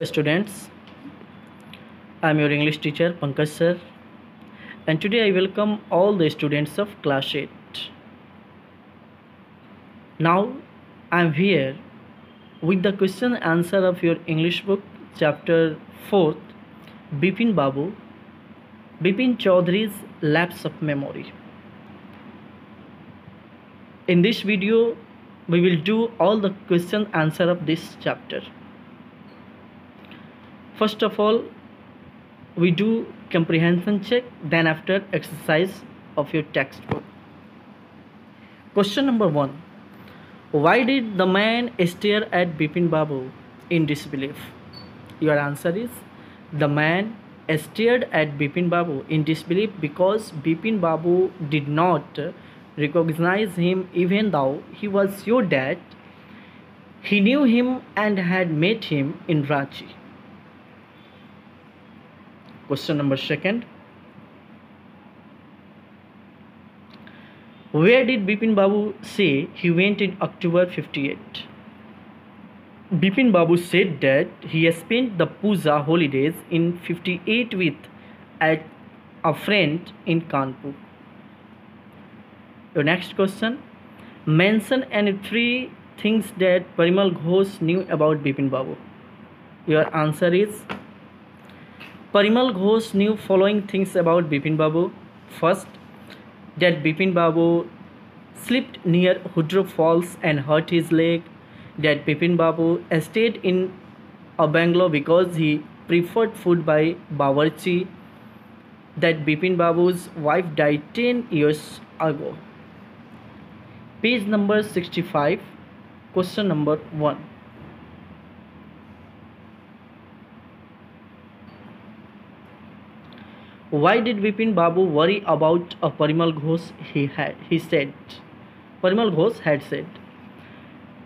students, I am your English teacher Pankaj sir, and today I welcome all the students of class 8. Now I am here with the question answer of your English book chapter 4th, Bipin Babu, Bipin Chaudhary's Lapse of Memory. In this video we will do all the question answer of this chapter. First of all, we do comprehension check, then after exercise of your textbook. Question number 1. Why did the man stare at Bipin Babu in disbelief? Your answer is, the man stared at Bipin Babu in disbelief because Bipin Babu did not recognize him even though he was sure that he knew him and had met him in Ranchi. Question number 2. Where did Bipin Babu say he went in October 58? Bipin Babu said that he spent the Puja holidays in 58 with a friend in Kanpur. Your next question. Mention any 3 things that Parimal Ghosh knew about Bipin Babu. Your answer is, Parimal Ghosh knew following things about Bipin Babu. First, that Bipin Babu slipped near Hudro Falls and hurt his leg. That Bipin Babu stayed in a bungalow because he preferred food by Bawarchi. That Bipin Babu's wife died 10 years ago. Page number 65, question number 1. Why did Bipin Babu worry about a Parimal Ghosh? Parimal Ghosh had said.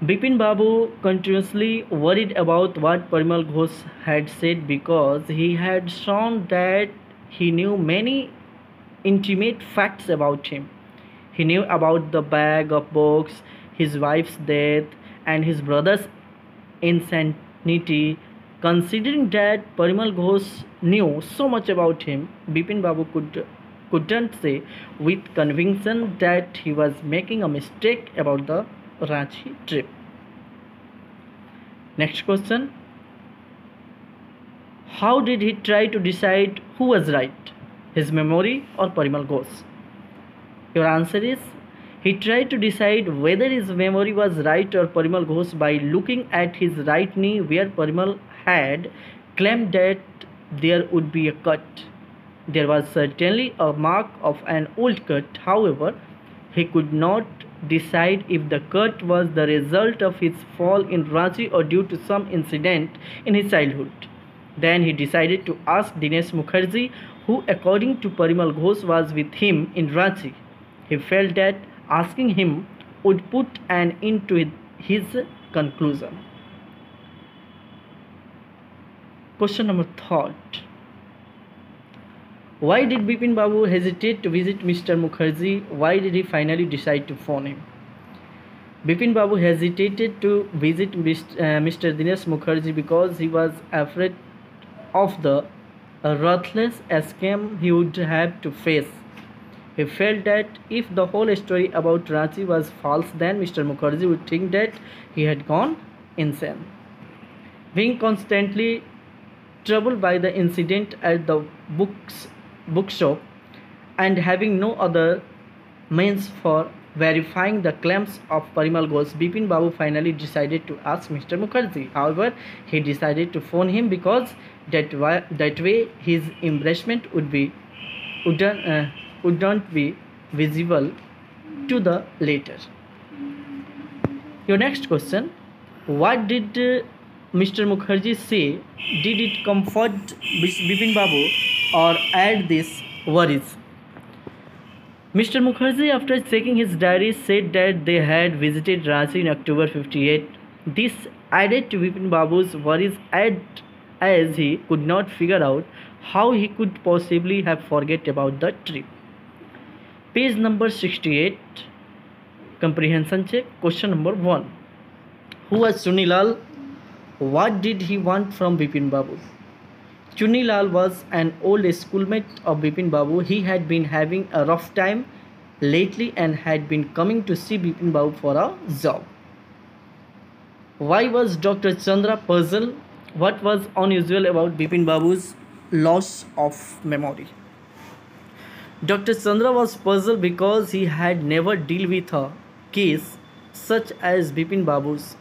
Bipin Babu continuously worried about what Parimal Ghosh had said because he had shown that he knew many intimate facts about him. He knew about the bag of books, his wife's death, and his brother's insanity. Considering that Parimal Ghosh knew so much about him, Bipin Babu couldn't say with conviction that he was making a mistake about the Ranchi trip. Next question. How did he try to decide who was right, his memory or Parimal Ghosh? Your answer is, he tried to decide whether his memory was right or Parimal Ghosh by looking at his right knee where Parimal had claimed that there would be a cut. There was certainly a mark of an old cut. However, he could not decide if the cut was the result of his fall in Ranchi or due to some incident in his childhood. Then he decided to ask Dinesh Mukherjee, who according to Parimal Ghosh was with him in Ranchi. He felt that asking him would put an end to his conclusion. Question number 3. Why did Bipin Babu hesitate to visit Mr. Mukherjee? Why did he finally decide to phone him? Bipin Babu hesitated to visit Mr. Dinesh Mukherjee because he was afraid of the ruthless scam he would have to face. He felt that if the whole story about Ranchi was false, then Mr. Mukherjee would think that he had gone insane. Being constantly troubled by the incident at the bookshop and having no other means for verifying the claims of Parimal Ghosh, Bipin Babu finally decided to ask Mr. Mukherjee. However, he decided to phone him because that way his embarrassment wouldn't be visible to the later. Your next question. What did Mr. Mukherjee say? Did it comfort Bipin Babu or add these worries? Mr. Mukherjee, after checking his diary, said that they had visited Ranchi in October 58. This added to Bipin Babu's worries as he could not figure out how he could possibly have forget about the trip. Page number 68, comprehension check. Question number 1. Who was Chunilal What did he want from Bipin Babu? Chunilal was an old schoolmate of Bipin Babu. He had been having a rough time lately and had been coming to see Bipin Babu for a job. Why was Dr. Chandra puzzled? What was unusual about Bipin Babu's loss of memory? Dr. Chandra was puzzled because he had never dealt with a case such as Bipin Babu's.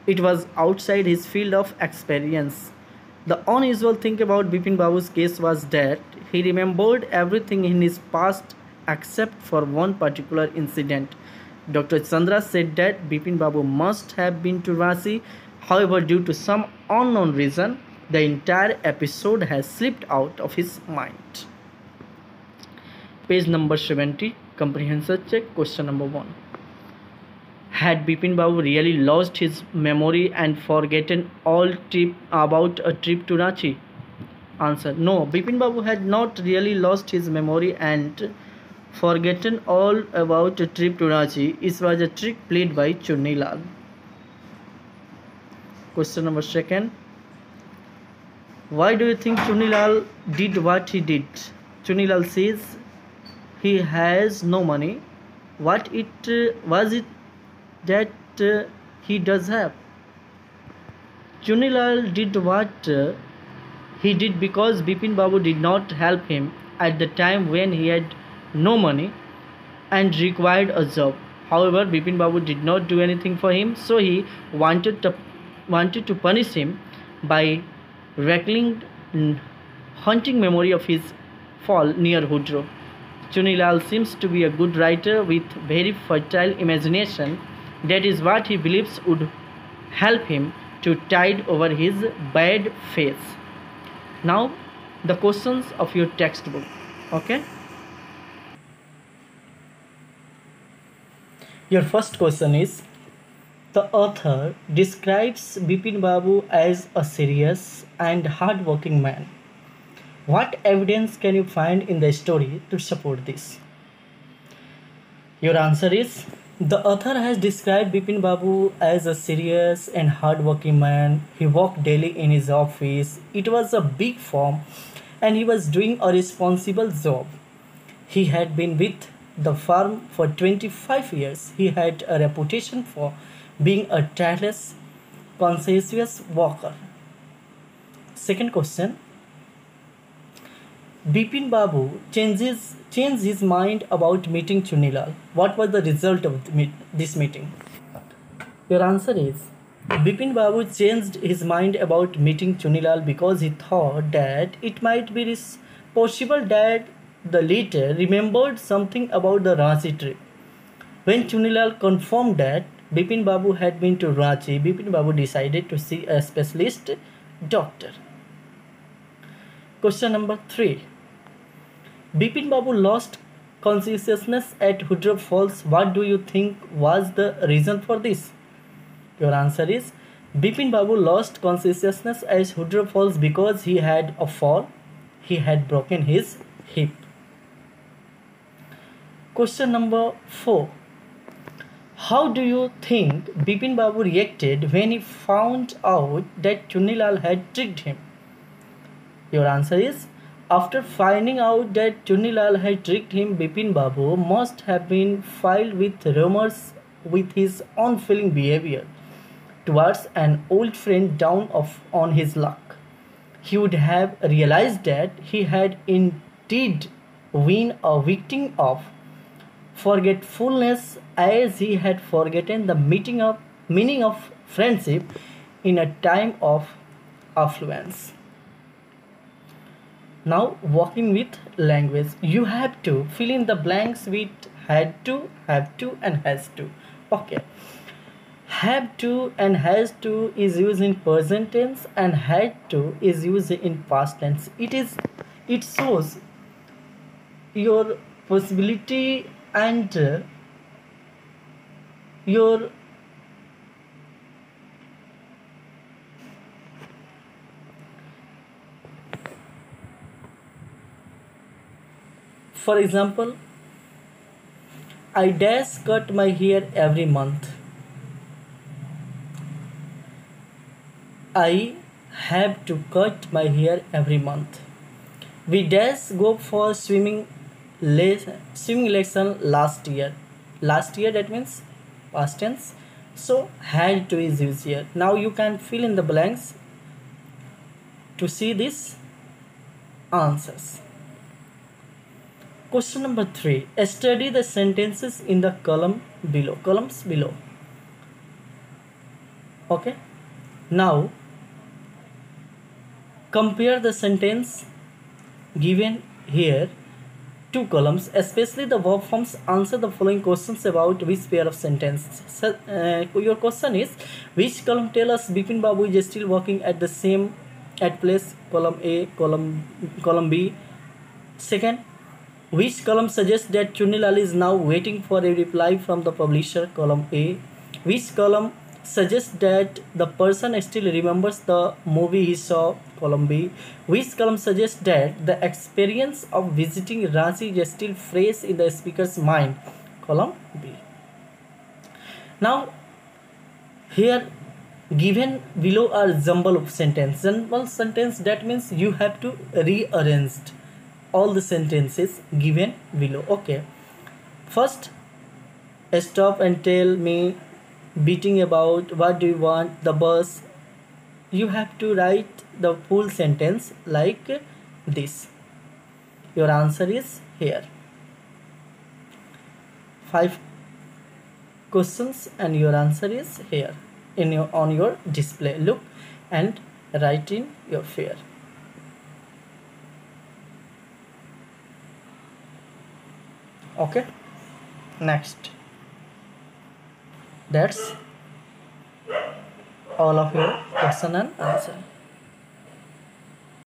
It was outside his field of experience. The unusual thing about Bipin Babu's case was that he remembered everything in his past except for one particular incident. Dr. Chandra said that Bipin Babu must have been to Ranchi. However, due to some unknown reason, the entire episode has slipped out of his mind. Page number 70, comprehension check, question number 1. Had Bipin Babu really lost his memory and forgotten all about a trip to Ranchi? Answer: no, Bipin Babu had not really lost his memory and forgotten all about a trip to Ranchi. It was a trick played by Chunilal. Question number 2. Why do you think Chunilal did what he did? Chunilal says he has no money. What was it that he does have? Chunilal did what he did because Bipin Babu did not help him at the time when he had no money and required a job. However, Bipin Babu did not do anything for him, so he wanted to punish him by recalling haunting memory of his fall near Hudro. Chunilal seems to be a good writer with very fertile imagination. That is what he believes would help him to tide over his bad phase. Now, the questions of your textbook. Okay. Your first question is: the author describes Bipin Babu as a serious and hard-working man. What evidence can you find in the story to support this? Your answer is: the author has described Bipin Babu as a serious and hard-working man. He worked daily in his office. It was a big firm and he was doing a responsible job. He had been with the firm for 25 years. He had a reputation for being a tireless, conscientious worker. Second question: Bipin Babu changed his mind about meeting Chunilal. What was the result of this meeting? Your answer is: Bipin Babu changed his mind about meeting Chunilal because he thought that it might be possible that the latter remembered something about the Ranchi trip. When Chunilal confirmed that Bipin Babu had been to Ranchi, Bipin Babu decided to see a specialist doctor. Question number 3. Bipin Babu lost consciousness at Hudro Falls. What do you think was the reason for this? Your answer is: Bipin Babu lost consciousness at Hudro Falls because he had a fall. He had broken his hip. Question number 4. How do you think Bipin Babu reacted when he found out that Chunilal had tricked him? Your answer is: after finding out that Chunilal had tricked him, Bipin Babu must have been filled with remorse with his unfeeling behavior towards an old friend down on his luck. He would have realized that he had indeed been a victim of forgetfulness, as he had forgotten the meaning of friendship in a time of affluence. Now, working with language, you have to fill in the blanks with had to, have to, and has to. Okay. Have to and has to is used in present tense, and had to is used in past tense. It shows your possibility and your for example, I dash cut my hair every month. I have to cut my hair every month. We dash go for swimming lesson last year. Last year, that means past tense. So had to is used here. Now you can fill in the blanks to see these answers. Question number 3. Study the sentences in the columns below. Okay. Now compare the sentence given here, two columns, especially the verb forms. Answer the following questions about which pair of sentences. So, your question is, which column tell us Bipin Babu is still working at the same place? Column A, column B. Second, which column suggests that Chunni Lal is now waiting for a reply from the publisher? Column A. Which column suggests that the person still remembers the movie he saw? Column B. Which column suggests that the experience of visiting Ranchi is still fresh in the speaker's mind? Column B. Now, here given below are jumble of sentence. Jumble sentence, that means you have to rearrange all the sentences given below. Okay. First, stop and tell me beating about, what do you want, the bus. You have to write the full sentence like this. Your answer is here. 5 questions and your answer is here on your display. Look and write in your fear. Okay, next. That's all of your question and answer.